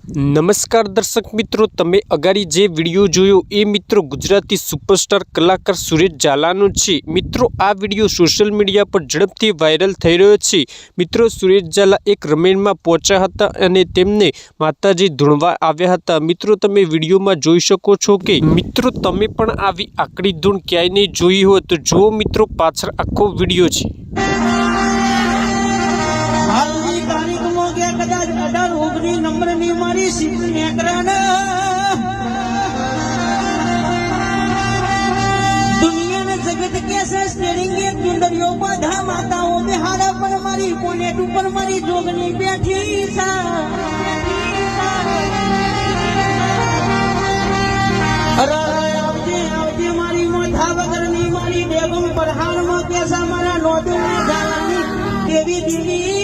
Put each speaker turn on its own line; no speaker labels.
નમસ્કાર દર્શક મિત્રો, તમે અગાડી જે વિડીયો જોયો એ મિત્રો ગુજરાતી સુપરસ્ટાર કલાકાર સુરેશ ઝાલાનો છે। મિત્રો આ વિડીયો સોશિયલ મીડિયા પર ઝડપથી વાયરલ થઈ રહ્યો છે। મિત્રો સુરેશ ઝાલા એક રમેણમાં પહોંચ્યા હતા અને તેમને માતાજી ધૂણવા આવ્યા હતા। મિત્રો તમે વિડીયોમાં જોઈ શકો છો કે મિત્રો તમે પણ આવી આકડી ધૂણ ક્યાંય નહીં જોઈ હોય તો જુઓ મિત્રો, પાછળ આખો વિડીયો છે।
नंबर नहीं मारी सीट में दुनिया में जगत कैसे स्टेरिंग के कुंडलियों बाधा माताओं में हारा पर मारी कोने ऊपर मारी जोगनी बैठी सा अरे मारी मोथा वगर नहीं मारी बेगम पर हाल में कैसा मारा नोटू में देवी देवी